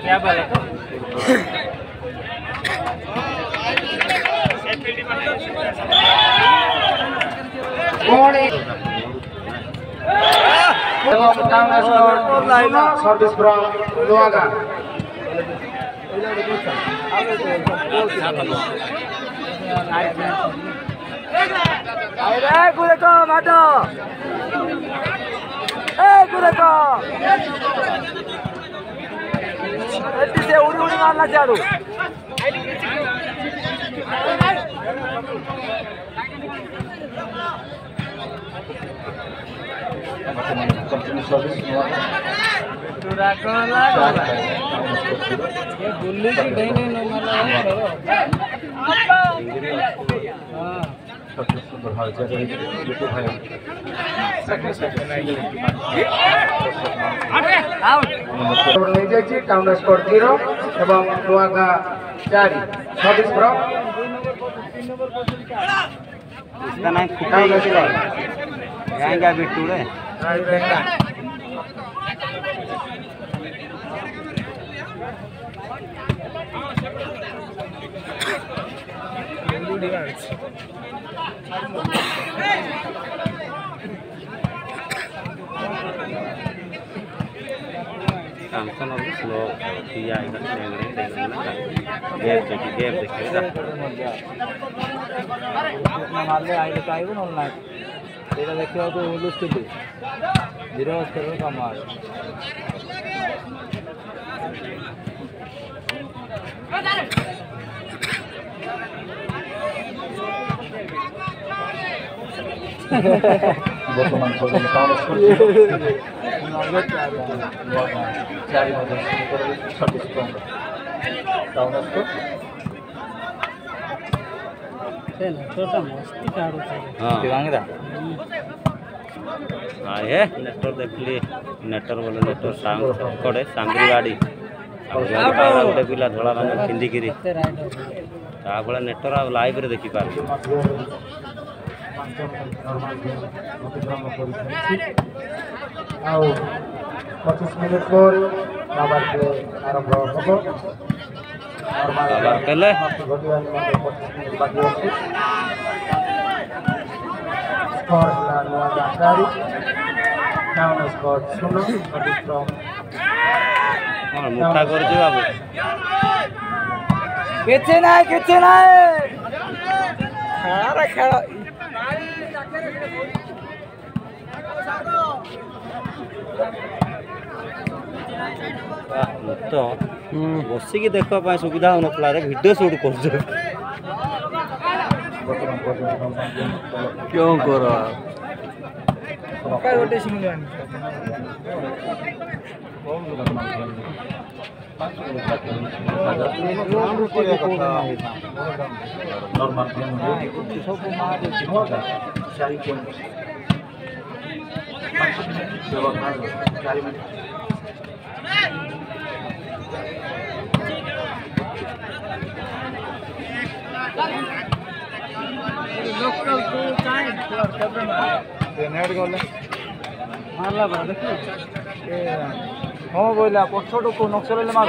क्या बात है सर्विस फ्रॉम लोहागा अरे कुरेको बाटो ए कुरेको एटी से उड़ी उड़ी मारना चालू ये बुल्ली की नहीं नहीं मारना टाउन स्कोर 0 এবং লোহাগা 4 सर्विस फ्रॉम इसका नाम टाउन स्कोर गाएंगे बिट्टू रे Samson of the slow, the eye that gave the বর্তমান পর্যন্ত টাউন স্কোর 0 4 মধ্যে সার্ভিস ফ্রম টাউন স্কোর चल छोटा मस्ती काढू हां तिरंगा हां ये नेटवर देखली नेटवर बोले नेटवर सांग कोडे सांगरी गाड़ी गोटे पिला धोला रंग पिंधिकी ता बड़ा नेटवर लाइव रे देखि पार ଆଉ 25 ମିନିଟ୍ ପରେ ବାବାର ପ୍ଲେ ଆରମ୍ଭ ହେବ बाबर पहले ଘଟିବା ନିମନ୍ତେ 25 ମିନିଟ୍ ବାକି ଅଛି ସ୍କୋର ହେଲା ଲୋହାଗା 4 ଟାଉନ ସ୍କୋର 0 सर्विस फ्रॉम हां मुठा कर दे बाबू किचे ना खेला खेला तो बसिकी देखा सुविधा होना वीडियो शूट कर क्यों कर मारला बड़ा देखो हाँ बोला पछोड़ को नक्सल मार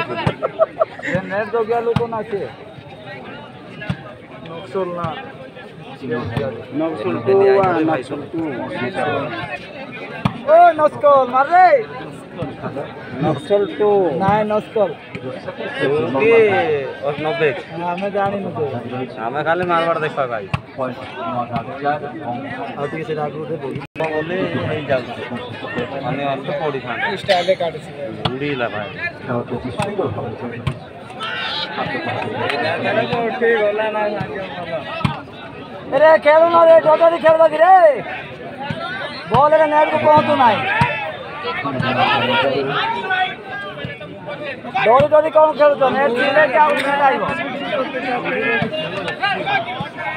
नेट तो गया लोग ना से नक्सल ना नक्सल टू ओ नक्सल मार रे नक्सल टू नहीं नक्सल और 90 हमें जानी नहीं हमें खाली मारवाड़ देखा भाई और से आगु बोले नहीं जाऊ माने तो पड़ी था स्टाइल काट उड़ीला भाई ठीक होला ना अरे खेलो ना रे जोड़ी खेल लगी रे बॉल रे नेट को पहुंचू नहीं दौड़ी दौड़ी कौन खेल तो नेट सीधे क्या नेट आइबो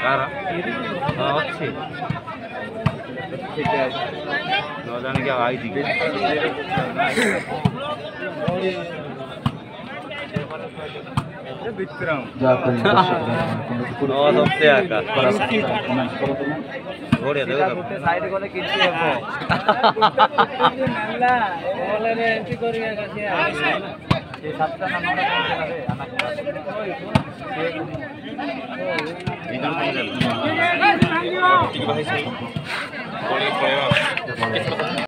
कार हां अच्छी ठीक है न जाने क्या आई थी ଯାହାପାଇଁ सबसे आका घोड़े देखो ଗୋଟେ ସାଇଡ ଗଲେ କିଛି ହେବ ଏମିତି କରିବା ସେ ସାତଟା ନମ୍ବର ये